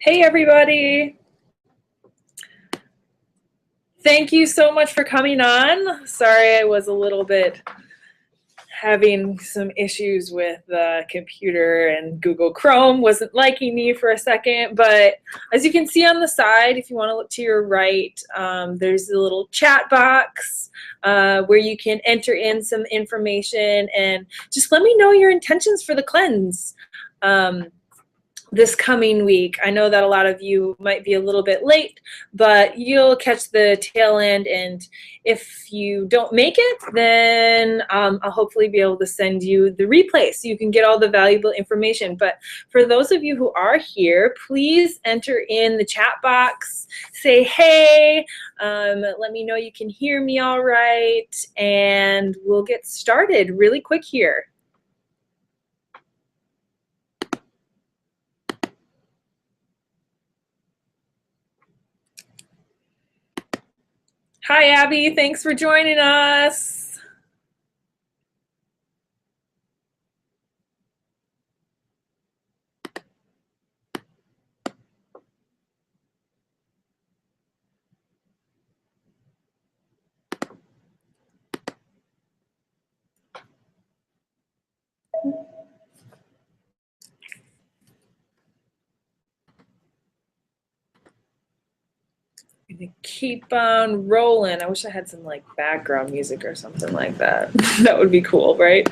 Hey everybody! Thank you so much for coming on. Sorry I was a little bit having some issues with the computer and Google Chrome wasn't liking me for a second, but as you can see on the side, if you want to look to your right, there's a little chat box where you can enter in some information and just let me know your intentions for the cleanse. This coming week. I know that a lot of you might be a little bit late, but you'll catch the tail end, and if you don't make it, then I'll hopefully be able to send you the replay so you can get all the valuable information. But for those of you who are here, please enter in the chat box, say hey, let me know you can hear me all right, and we'll get started really quick here. Hi, Abby. Thanks for joining us. Gonna keep on rolling. I wish I had some like background music or something like that. That would be cool, right?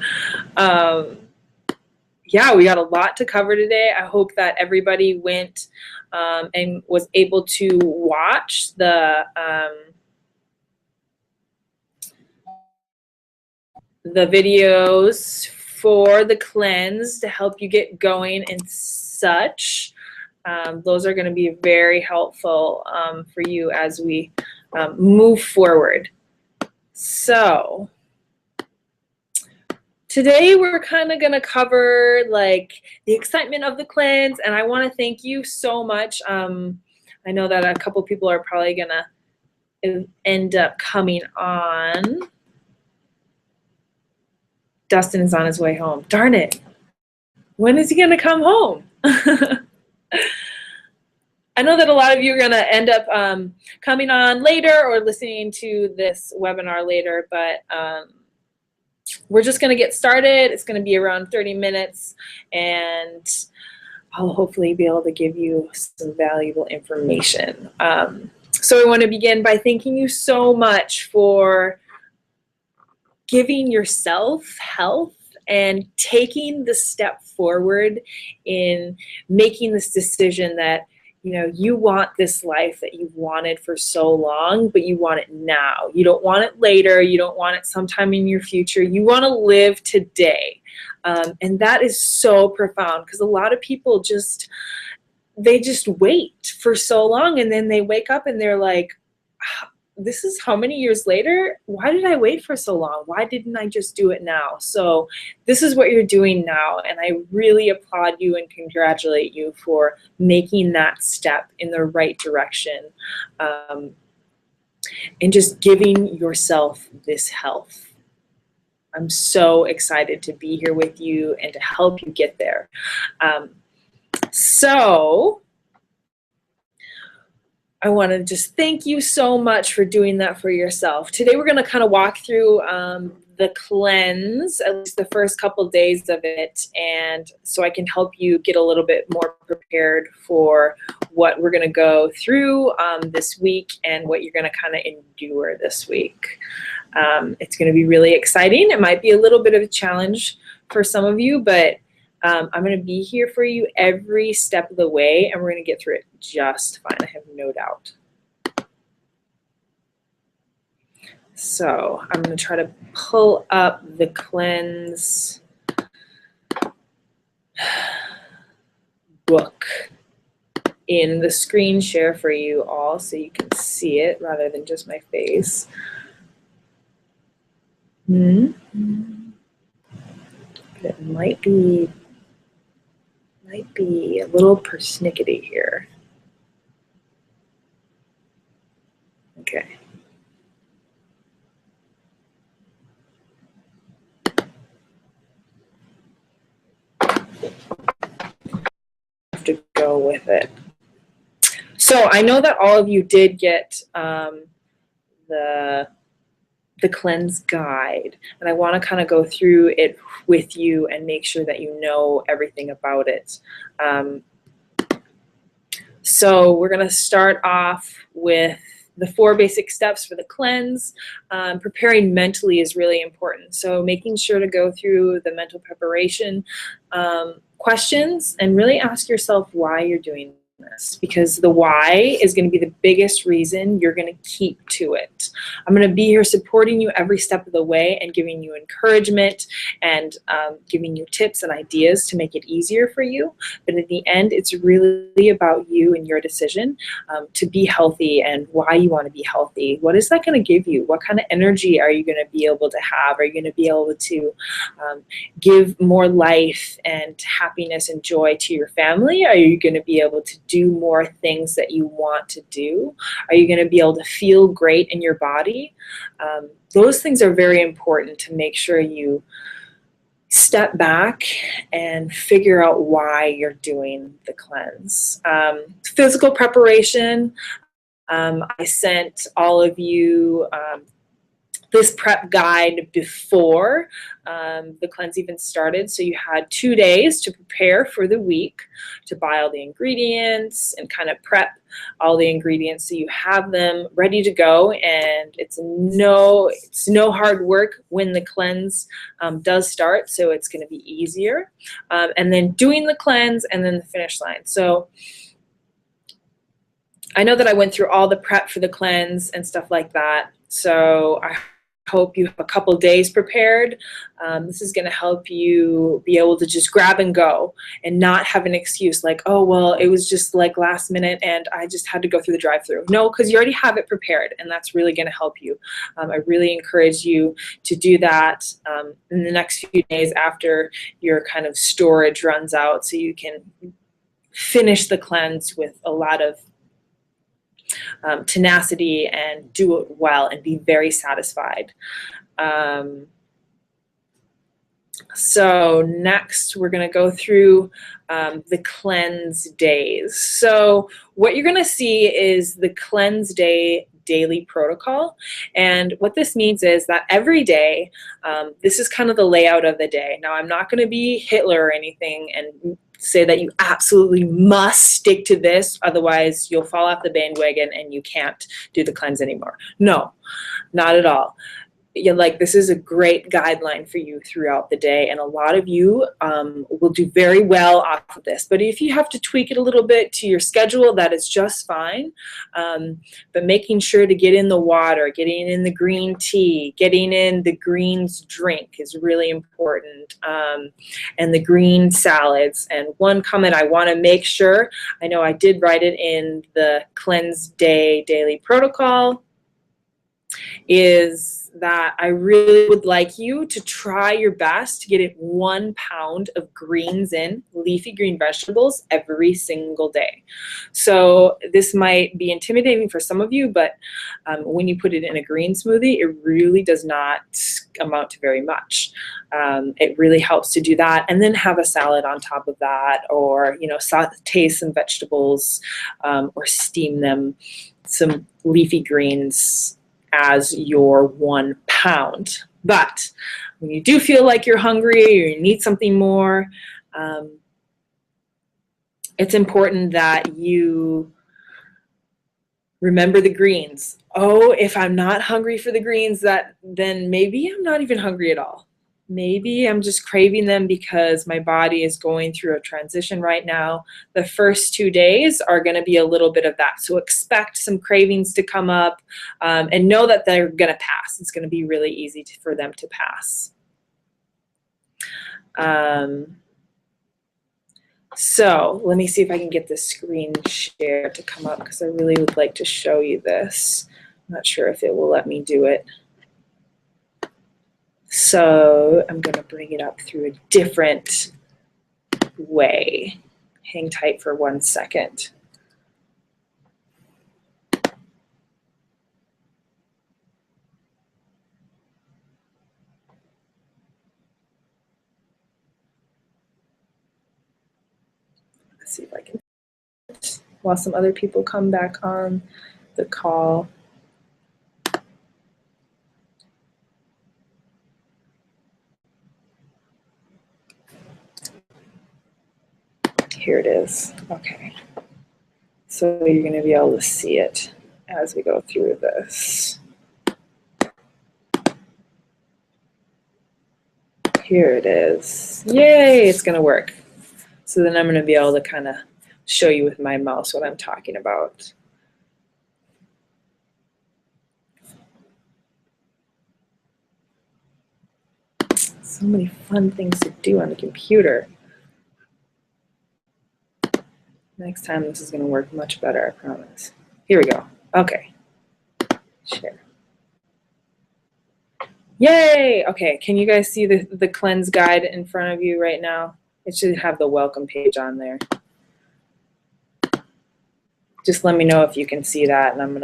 Yeah, we got a lot to cover today. I hope that everybody went and was able to watch the videos for the cleanse to help you get going and such. Those are going to be very helpful for you as we move forward. So today we're kind of going to cover like the excitement of the cleanse, and I want to thank you so much. I know that a couple people are probably going to end up coming on. Dustin is on his way home. Darn it. When is he going to come home? I know that a lot of you are going to end up coming on later or listening to this webinar later, but we're just going to get started. It's going to be around 30 minutes, and I'll hopefully be able to give you some valuable information. So I want to begin by thanking you so much for giving yourself health and taking the step forward in making this decision that you want this life that you've wanted for so long, but you want it now. You don't want it later. You don't want it sometime in your future. You want to live today. And that is so profound, because a lot of people they just wait for so long, and then they wake up and they're like, this is how many years later? Why did I wait for so long? Why didn't I just do it now? So this is what you're doing now, and I really applaud you and congratulate you for making that step in the right direction, and just giving yourself this health. I'm so excited to be here with you and to help you get there. So I want to just thank you so much for doing that for yourself. Today we're going to kind of walk through the cleanse, at least the first couple days of it, and so I can help you get a little bit more prepared for what we're going to go through this week and what you're going to kind of endure this week. It's going to be really exciting. It might be a little bit of a challenge for some of you, but I'm going to be here for you every step of the way, and we're going to get through it just fine. I have no doubt. So I'm going to try to pull up the cleanse book in the screen share for you all so you can see it rather than just my face. It might be a little persnickety here. Okay. Have to go with it. So I know that all of you did get the cleanse guide, and I want to kind of go through it with you and make sure that you know everything about it. So we're going to start off with the 4 basic steps for the cleanse. Preparing mentally is really important. So making sure to go through the mental preparation questions and really ask yourself why you're doing this, because the why is going to be the biggest reason you're going to keep to it. I'm going to be here supporting you every step of the way and giving you encouragement and giving you tips and ideas to make it easier for you. But in the end, it's really about you and your decision to be healthy and why you want to be healthy. What is that going to give you? What kind of energy are you going to be able to have? Are you going to be able to give more life and happiness and joy to your family? Are you going to be able to do more things that you want to do? Are you going to be able to feel great in your body? Those things are very important to make sure you step back and figure out why you're doing the cleanse. Physical preparation. I sent all of you this prep guide before the cleanse even started. So you had 2 days to prepare for the week, to buy all the ingredients and kind of prep all the ingredients so you have them ready to go. And it's no hard work when the cleanse does start, so it's going to be easier. And then doing the cleanse and then the finish line. So I know that I went through all the prep for the cleanse and stuff like that. So I hope you have a couple days prepared. This is going to help you be able to just grab and go and not have an excuse like, oh, well, it was just like last minute and I just had to go through the drive-through. No, because you already have it prepared, and that's really going to help you. I really encourage you to do that in the next few days after your kind of storage runs out, so you can finish the cleanse with a lot of tenacity and do it well and be very satisfied. So next we're going to go through the cleanse days. So what you're going to see is the cleanse day daily protocol. And what this means is that every day, this is kind of the layout of the day. Now, I'm not going to be Hitler or anything and say that you absolutely must stick to this, otherwise you'll fall off the bandwagon and you can't do the cleanse anymore. No, not at all. Like, this is a great guideline for you throughout the day, and a lot of you will do very well off of this. But if you have to tweak it a little bit to your schedule, that is just fine. But making sure to get in the water, getting in the green tea, getting in the greens drink is really important, and the green salads. And one comment I want to make sure, I know I did write it in the cleanse day daily protocol, is that I really would like you to try your best to get in 1 pound of greens in, leafy green vegetables, every single day. So this might be intimidating for some of you, but when you put it in a green smoothie, it really does not amount to very much. It really helps to do that, and then have a salad on top of that, or saute some vegetables, or steam them, some leafy greens as your 1 pound. But when you do feel like you're hungry or you need something more, it's important that you remember the greens. Oh, if I'm not hungry for the greens, then maybe I'm not even hungry at all. Maybe I'm just craving them because my body is going through a transition right now. The first 2 days are going to be a little bit of that. So expect some cravings to come up, and know that they're going to pass. It's going to be really easy for them to pass. So let me see if I can get the screen share to come up, because I really would like to show you this. I'm not sure if it will let me do it. So I'm going to bring it up through a different way. Hang tight for 1 second. Let's see if I can. while some other people come back on the call. Here it is. Okay. So you're going to be able to see it as we go through this. Here it is. Yay, it's going to work. So then I'm going to be able to kind of show you with my mouse what I'm talking about. So many fun things to do on the computer. Next time this is going to work much better, I promise. Here we go. Okay. Share. Yay! Okay, can you guys see the cleanse guide in front of you right now? It should have the welcome page on there. Just let me know if you can see that, and I'm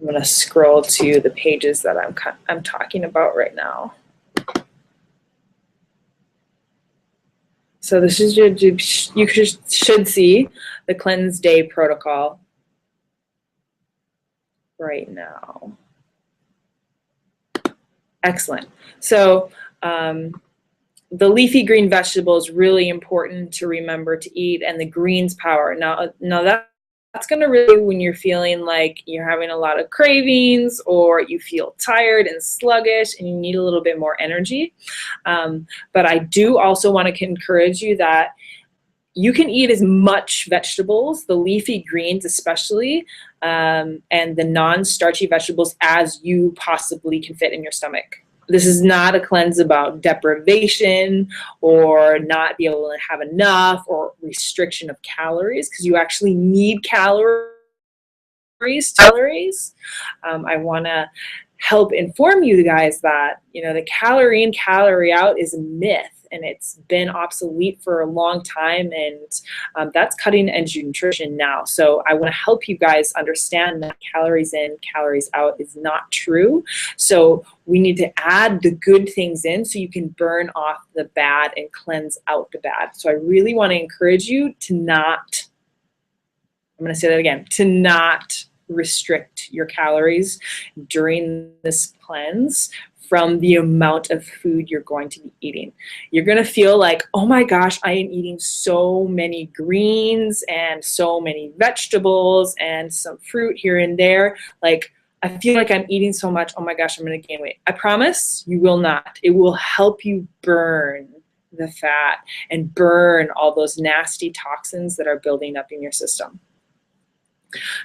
gonna scroll to the pages that I'm talking about right now. So this is you should see the cleanse day protocol right now. Excellent. So the leafy green vegetable is really important to remember to eat, and the greens power. Now that's going to really, when you're feeling like you're having a lot of cravings or you feel tired and sluggish and you need a little bit more energy. But I do also want to encourage you that you can eat as much vegetables, the leafy greens especially, and the non-starchy vegetables as you possibly can fit in your stomach. This is not a cleanse about deprivation or not be able to have enough or restriction of calories, because you actually need calories. I want to help inform you guys that, you know, the calorie in, calorie out is a myth, and it's been obsolete for a long time, and that's cutting edge nutrition now. So I want to help you guys understand that calories in, calories out is not true. So we need to add the good things in so you can burn off the bad and cleanse out the bad. So I really want to encourage you to not, I'm going to say that again, to not restrict your calories during this cleanse from the amount of food you're going to be eating. You're going to feel like, oh my gosh, I am eating so many greens and so many vegetables and some fruit here and there. Like, I feel like I'm eating so much, oh my gosh, I'm going to gain weight. I promise you will not. It will help you burn the fat and burn all those nasty toxins that are building up in your system.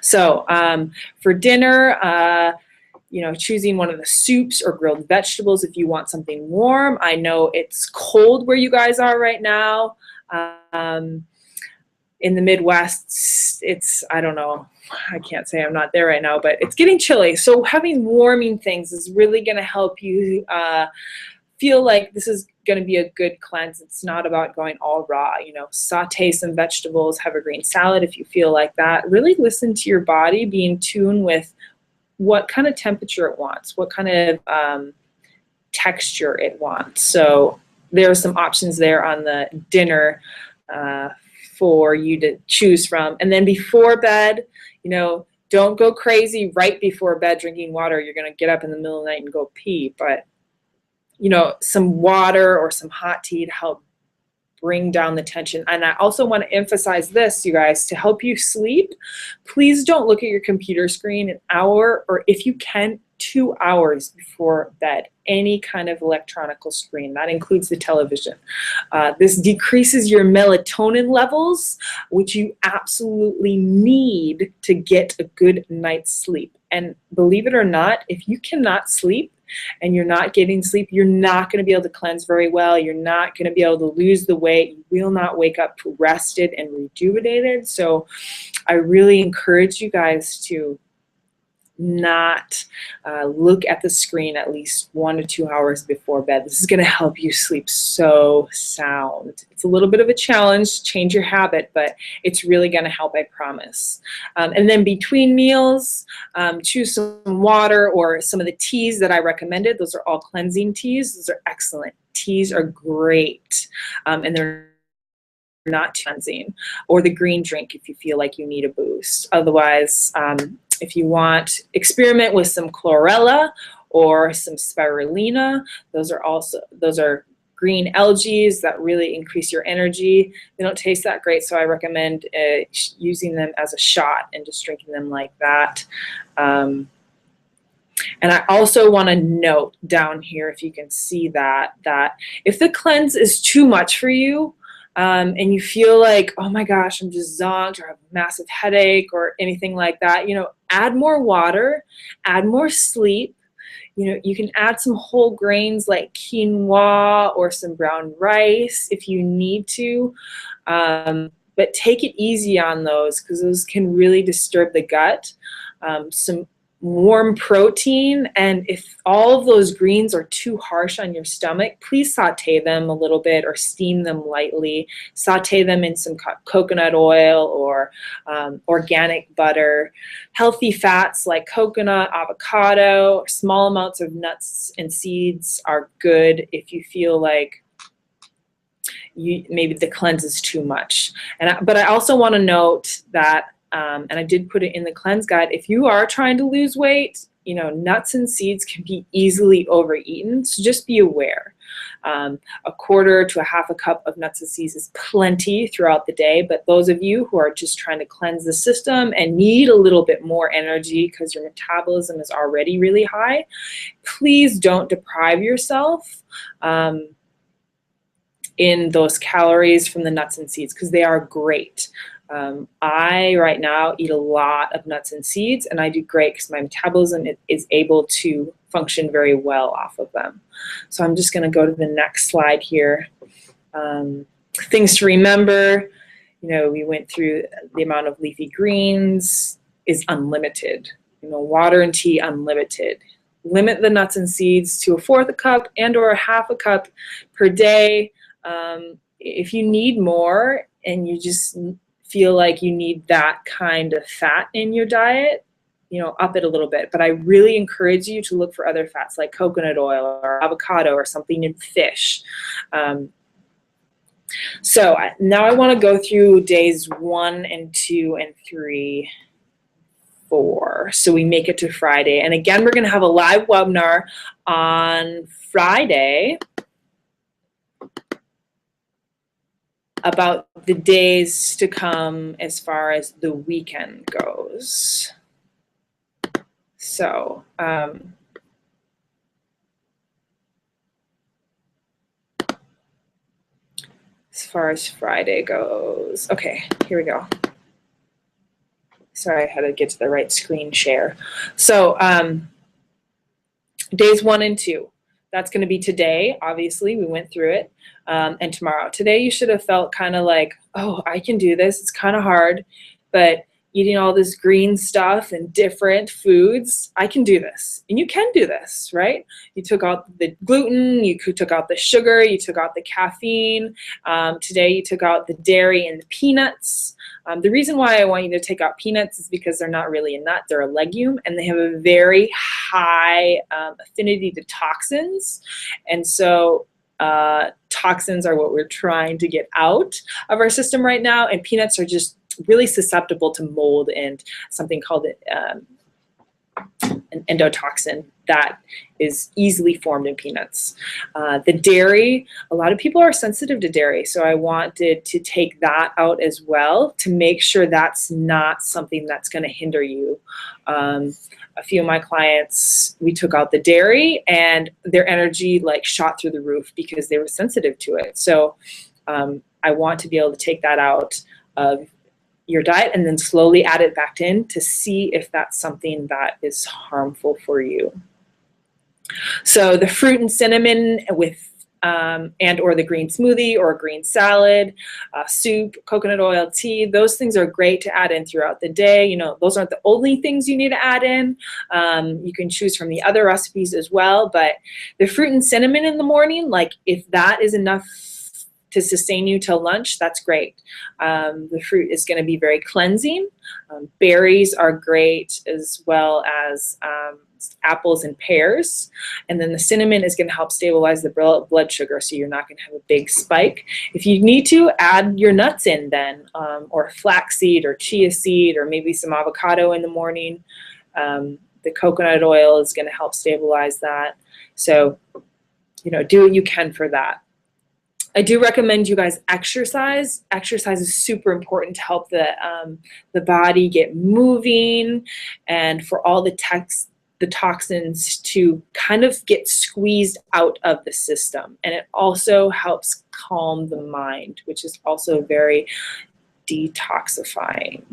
So for dinner, you know, choosing one of the soups or grilled vegetables if you want something warm. I know it's cold where you guys are right now. In the Midwest, it's, I don't know, I can't say, I'm not there right now, but it's getting chilly. So having warming things is really going to help you feel like this is going to be a good cleanse. It's not about going all raw. You know, saute some vegetables, have a green salad if you feel like that. Really listen to your body, be in tune with what kind of temperature it wants, what kind of texture it wants. So there are some options there on the dinner for you to choose from. And then before bed, you know, don't go crazy right before bed drinking water. You're going to get up in the middle of the night and go pee. But, you know, some water or some hot tea to help bring down the tension. And I also want to emphasize this, you guys, to help you sleep, please don't look at your computer screen an hour, or if you can, 2 hours before bed, any kind of electronical screen. That includes the television. This decreases your melatonin levels, which you absolutely need to get a good night's sleep. And believe it or not, if you cannot sleep, and you're not getting sleep, you're not going to be able to cleanse very well. You're not going to be able to lose the weight. You will not wake up rested and rejuvenated. So I really encourage you guys to not look at the screen at least 1 to 2 hours before bed. This is going to help you sleep so sound. It's a little bit of a challenge, change your habit, but it's really going to help, I promise. And then between meals, choose some water or some of the teas that I recommended. Those are all cleansing teas. Those are excellent. Teas are great, and they're not cleansing, or the green drink if you feel like you need a boost. Otherwise, if you want, experiment with some chlorella or some spirulina. Those are green algae that really increase your energy. They don't taste that great, so I recommend using them as a shot and just drinking them like that. And I also want to note down here, if you can see that if the cleanse is too much for you, and you feel like, oh my gosh, I'm just zonked or have a massive headache or anything like that, add more water, add more sleep. You can add some whole grains like quinoa or some brown rice if you need to, but take it easy on those because those can really disturb the gut. Some warm protein, and if all of those greens are too harsh on your stomach, please saute them a little bit or steam them lightly. Saute them in some coconut oil or organic butter. Healthy fats like coconut, avocado, or small amounts of nuts and seeds are good if you feel like maybe the cleanse is too much. But I also want to note that and I did put it in the cleanse guide, if you are trying to lose weight, nuts and seeds can be easily overeaten, so just be aware. A quarter to a half a cup of nuts and seeds is plenty throughout the day, but those of you who are just trying to cleanse the system and need a little bit more energy because your metabolism is already really high, please don't deprive yourself in those calories from the nuts and seeds because they are great. I right now eat a lot of nuts and seeds, and I do great because my metabolism is able to function very well off of them. So I'm just going to go to the next slide here. Things to remember, we went through the amount of leafy greens is unlimited. Water and tea unlimited. Limit the nuts and seeds to 1/4 cup and or 1/2 cup per day. If you need more and you just feel like you need that kind of fat in your diet, up it a little bit. But I really encourage you to look for other fats like coconut oil or avocado or something in fish. So now I want to go through days 1 and 2 and 3, 4. So we make it to Friday. And again, we're going to have a live webinar on Friday about the days to come as far as the weekend goes. So, as far as Friday goes, okay, here we go. Sorry, I had to get to the right screen share. So, days 1 and 2. That's going to be today. Obviously, we went through it. And tomorrow. Today, you should have felt kind of like, oh, I can do this. It's kind of hard, but eating all this green stuff and different foods, I can do this. And you can do this, right? You took out the gluten, you took out the sugar, you took out the caffeine. Today, you took out the dairy and the peanuts. The reason why I want you to take out peanuts is because they're not really a nut, they're a legume, and they have a very high affinity to toxins. And so toxins are what we're trying to get out of our system right now, and peanuts are just really susceptible to mold and something called an endotoxin that is easily formed in peanuts. The dairy, a lot of people are sensitive to dairy, so I wanted to take that out as well to make sure that's not something that's going to hinder you. A few of my clients, we took out the dairy and their energy like shot through the roof because they were sensitive to it. So I want to be able to take that out of your diet and then slowly add it back in to see if that's something that is harmful for you. So the fruit and cinnamon with and or the green smoothie or a green salad, soup, coconut oil, tea, those things are great to add in throughout the day. Those aren't the only things you need to add in. You can choose from the other recipes as well, but the fruit and cinnamon in the morning, like if that is enough to sustain you till lunch, that's great. The fruit is going to be very cleansing. Berries are great, as well as apples and pears. And then the cinnamon is going to help stabilize the blood sugar, so you're not going to have a big spike. If you need to, add your nuts in then, or flaxseed or chia seed, or maybe some avocado in the morning. The coconut oil is going to help stabilize that. So, you know, do what you can for that. I do recommend you guys exercise. Exercise is super important to help the body get moving, and for all the toxins to kind of get squeezed out of the system. And it also helps calm the mind, which is also very detoxifying.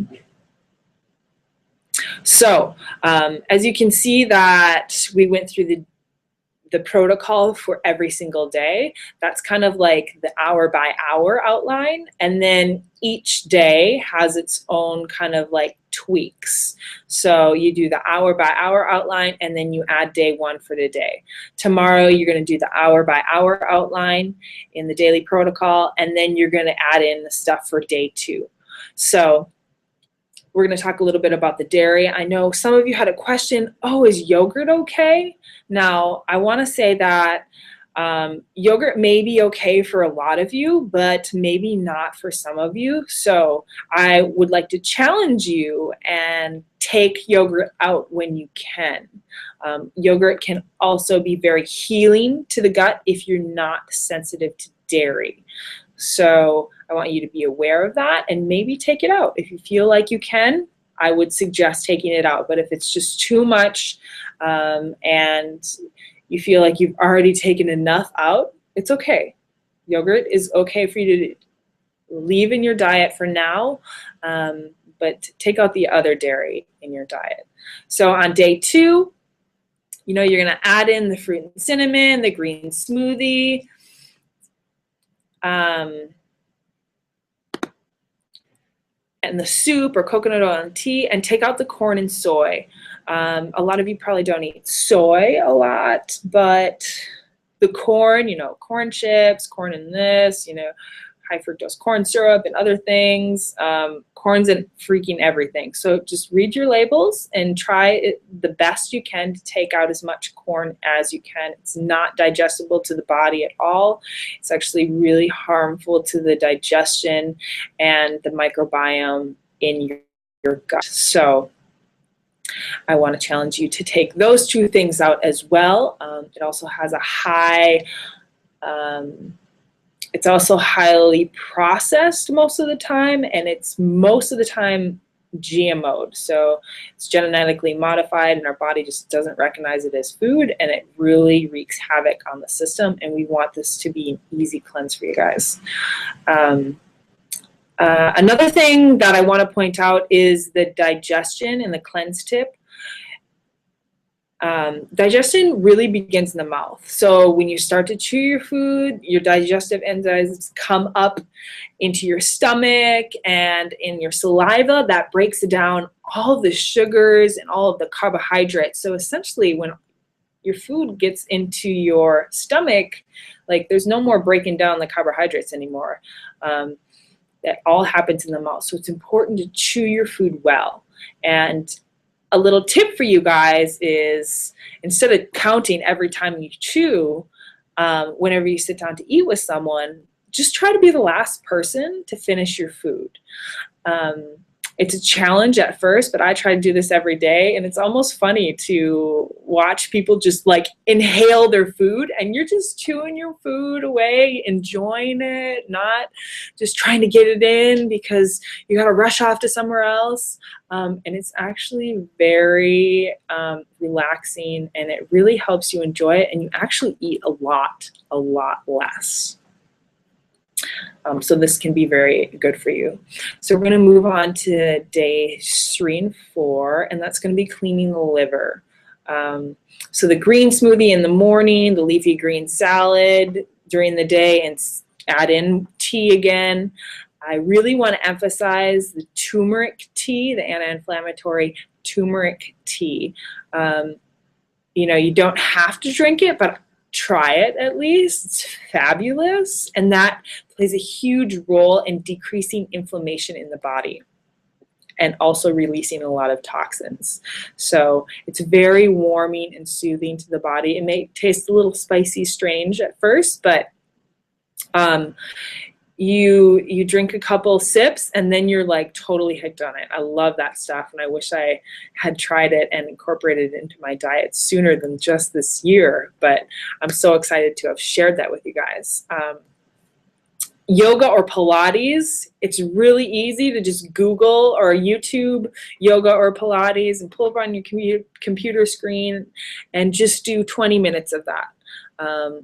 So as you can see that we went through the protocol for every single day. That's kind of like the hour by hour outline. And then each day has its own kind of like tweaks. So you do the hour by hour outline, and then you add day one for the day. Tomorrow, you're going to do the hour by hour outline in the daily protocol, and then you're going to add in the stuff for day two. So we're going to talk a little bit about the dairy. I know some of you had a question, oh, is yogurt okay? Now, I want to say that yogurt may be okay for a lot of you, but maybe not for some of you. So I would like to challenge you and take yogurt out when you can. Yogurt can also be very healing to the gut if you're not sensitive to dairy. So I want you to be aware of that and maybe take it out. If you feel like you can, I would suggest taking it out. But if it's just too much and you feel like you've already taken enough out, it's okay. Yogurt is okay for you to leave in your diet for now, but take out the other dairy in your diet. So on day two, you know, you're going to add in the fruit and cinnamon, the green smoothie, and the soup or coconut oil and tea, and take out the corn and soy. A lot of you probably don't eat soy a lot, but the corn, you know, corn chips, corn in this, you know, high fructose corn syrup and other things. Corn's in freaking everything. So just read your labels and try it the best you can to take out as much corn as you can. It's not digestible to the body at all. It's actually really harmful to the digestion and the microbiome in your gut. So I want to challenge you to take those two things out as well. It also has a high, it's also highly processed most of the time, and it's most of the time GMO'd. So it's genetically modified, and our body just doesn't recognize it as food, and it really wreaks havoc on the system, and we want this to be an easy cleanse for you guys. Another thing that I want to point out is the digestion and the cleanse tip. Digestion really begins in the mouth. So when you start to chew your food, your digestive enzymes come up into your stomach and in your saliva. That breaks down all the sugars and all of the carbohydrates. So essentially when your food gets into your stomach, like there's no more breaking down the carbohydrates anymore. That all happens in the mouth. So it's important to chew your food well. And a little tip for you guys is, instead of counting every time you chew, whenever you sit down to eat with someone, just try to be the last person to finish your food. It's a challenge at first, but I try to do this every day, and it's almost funny to watch people just like inhale their food, and you're just chewing your food away, enjoying it, not just trying to get it in because you got to rush off to somewhere else. And it's actually very relaxing, and it really helps you enjoy it, and you actually eat a lot less. So this can be very good for you. So we're going to move on to day 3 and 4, and that's going to be cleaning the liver. So the green smoothie in the morning, the leafy green salad during the day, and add in tea again. I really want to emphasize the turmeric tea, the anti-inflammatory turmeric tea. You know, you don't have to drink it, but try it at least. It's fabulous, and that plays a huge role in decreasing inflammation in the body. and also releasing a lot of toxins. So it's very warming and soothing to the body. It may taste a little spicy, strange at first, but you drink a couple sips and then you're like totally hooked on it. I love that stuff, and I wish I had tried it and incorporated it into my diet sooner than just this year, but I'm so excited to have shared that with you guys. Yoga or Pilates, it's really easy to just Google or YouTube yoga or Pilates and pull up on your computer screen and just do 20 minutes of that.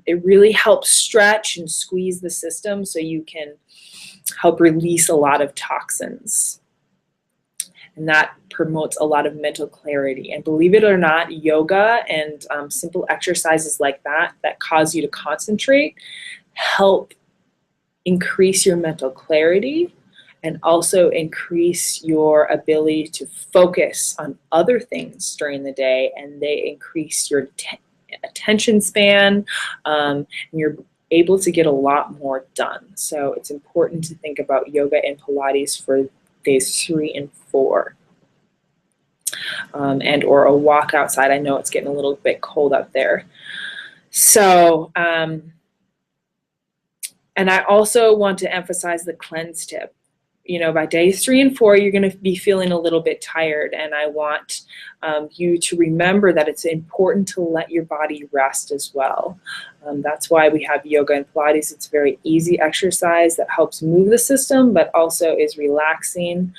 It really helps stretch and squeeze the system so you can help release a lot of toxins. And that promotes a lot of mental clarity. And believe it or not, yoga and simple exercises like that cause you to concentrate help increase your mental clarity and also increase your ability to focus on other things during the day, and they increase your attention span, and you're able to get a lot more done. So it's important to think about yoga and Pilates for days 3 and 4. And or a walk outside. I know it's getting a little bit cold up there. So, and I also want to emphasize the cleanse tip. You know, by days 3 and 4, you're going to be feeling a little bit tired, and I want you to remember that it's important to let your body rest as well. That's why we have yoga and Pilates. It's a very easy exercise that helps move the system, but also is relaxing.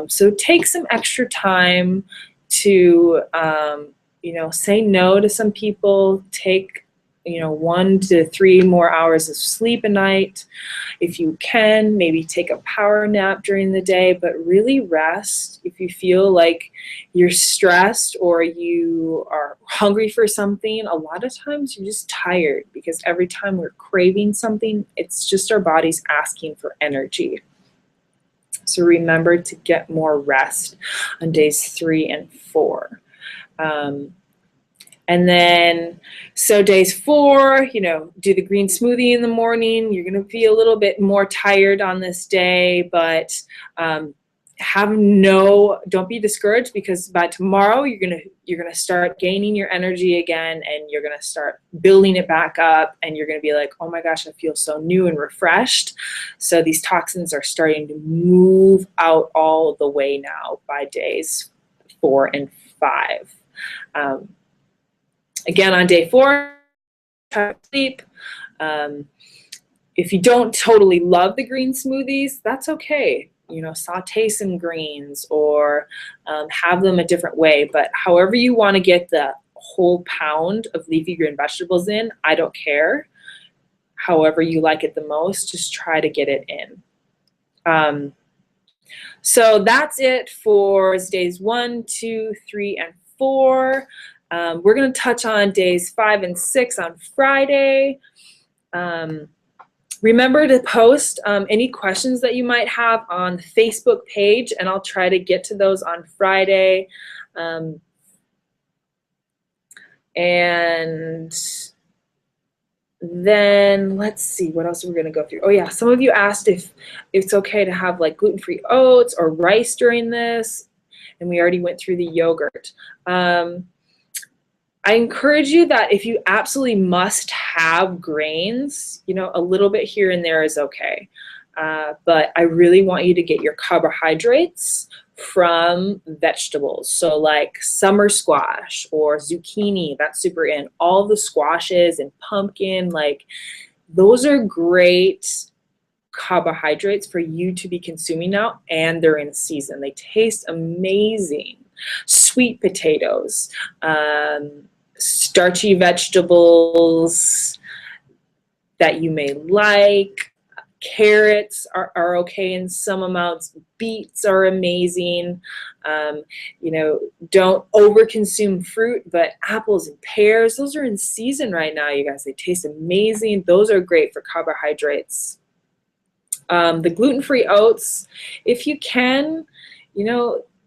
So take some extra time to, you know, say no to some people. Take 1 to 3 more hours of sleep a night. If you can, maybe take a power nap during the day, but really rest. If you feel like you're stressed or you are hungry for something, a lot of times you're just tired, because every time we're craving something, it's just our body's asking for energy. So remember to get more rest on days 3 and 4. And then, so days 4, do the green smoothie in the morning. You're going to be a little bit more tired on this day, but don't be discouraged, because by tomorrow you're going to start gaining your energy again, and you're going to start building it back up, and you're going to be like, oh my gosh, I feel so new and refreshed. So these toxins are starting to move out all the way now by days 4 and 5. Again, on day 4, try to sleep. If you don't totally love the green smoothies, that's okay. Saute some greens or have them a different way. But however you want to get the whole pound of leafy green vegetables in, I don't care. However you like it the most, just try to get it in. So that's it for days 1, 2, 3, and 4. We're going to touch on days 5 and 6 on Friday. Remember to post any questions that you might have on the Facebook page, and I'll try to get to those on Friday. And then let's see, what else are we going to go through? Oh yeah, some of you asked if it's okay to have like gluten-free oats or rice during this, and we already went through the yogurt. I encourage you that if you absolutely must have grains, a little bit here and there is okay. But I really want you to get your carbohydrates from vegetables. So like summer squash or zucchini, that's super in. All the squashes and pumpkin, like those are great carbohydrates for you to be consuming now, and they're in season. They taste amazing. Sweet potatoes, starchy vegetables that you may like. Carrots are okay in some amounts. Beets are amazing. Don't overconsume fruit, but apples and pears, those are in season right now, you guys. They taste amazing. Those are great for carbohydrates. The gluten-free oats, if you can,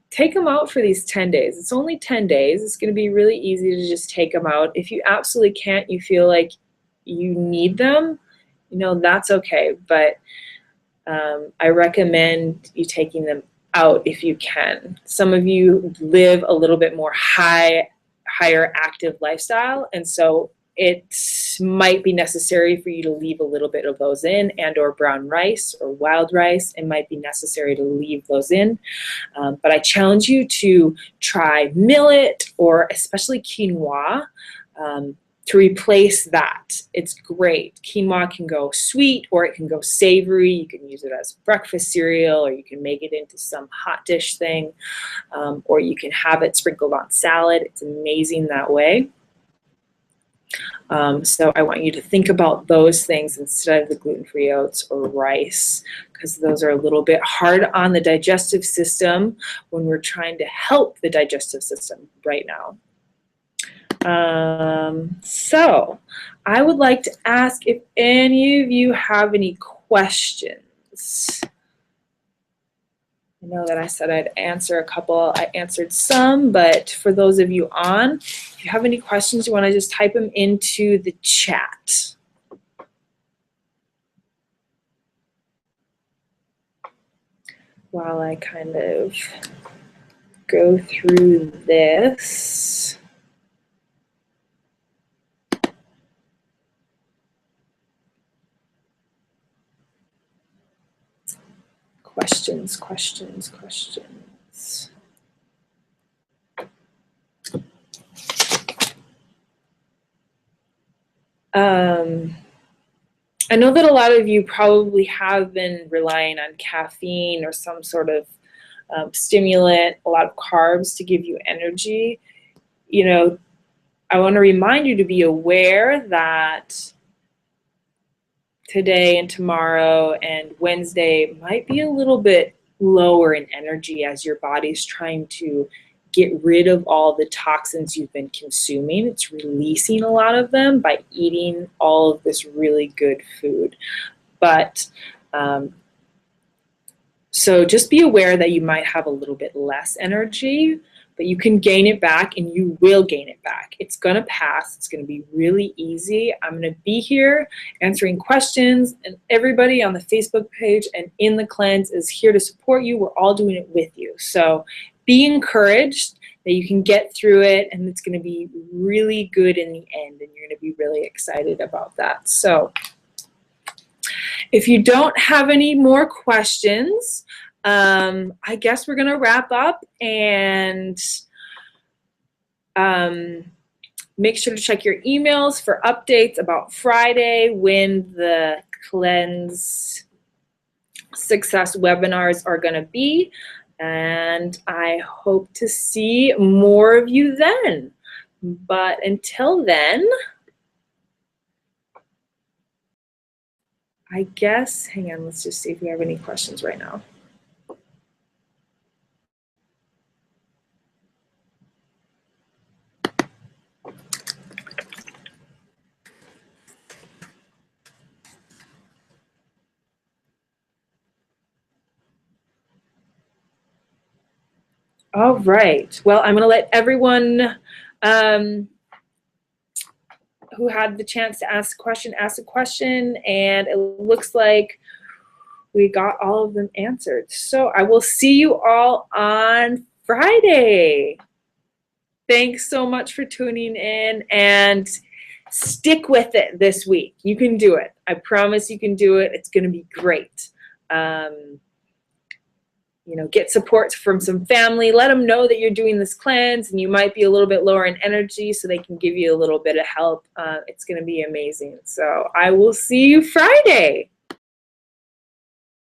take them out for these 10 days. It's only 10 days. It's going to be really easy to just take them out. If you absolutely can't, you feel like you need them, that's okay. But I recommend you taking them out if you can. Some of you live a little bit more higher active lifestyle, and so it might be necessary for you to leave a little bit of those in, and or brown rice or wild rice. It might be necessary to leave those in. But I challenge you to try millet or especially quinoa to replace that. It's great. Quinoa can go sweet or it can go savory. You can use it as breakfast cereal, or you can make it into some hot dish thing, or you can have it sprinkled on salad. It's amazing that way. So I want you to think about those things instead of the gluten-free oats or rice, because those are a little bit hard on the digestive system when we're trying to help the digestive system right now. So I would like to ask if any of you have any questions. I know that I said I'd answer a couple. I answered some, but for those of you on, if you have any questions, you want to just type them into the chat. While I kind of go through this. Questions. I know that a lot of you probably have been relying on caffeine or some sort of stimulant, a lot of carbs to give you energy. You know, I want to remind you to be aware that today and tomorrow and Wednesday might be a little bit lower in energy as your body's trying to get rid of all the toxins you've been consuming. It's releasing a lot of them by eating all of this really good food. But so just be aware that you might have a little bit less energy, but you can gain it back, and you will gain it back. It's gonna pass. It's gonna be really easy. I'm gonna be here answering questions, and everybody on the Facebook page and in the cleanse is here to support you. We're all doing it with you. So be encouraged that you can get through it, and it's gonna be really good in the end, and you're gonna be really excited about that. So if you don't have any more questions, I guess we're going to wrap up, and make sure to check your emails for updates about Friday when the Cleanse Success webinars are going to be. And I hope to see more of you then. But until then, I guess, hang on, let's just see if we have any questions right now. All right. Well, I'm going to let everyone who had the chance to ask a question, and it looks like we got all of them answered. So I will see you all on Friday. Thanks so much for tuning in, and stick with it this week. You can do it. I promise you can do it. It's going to be great. You know, get support from some family. Let them know that you're doing this cleanse and you might be a little bit lower in energy, so they can give you a little bit of help. It's going to be amazing. So I will see you Friday.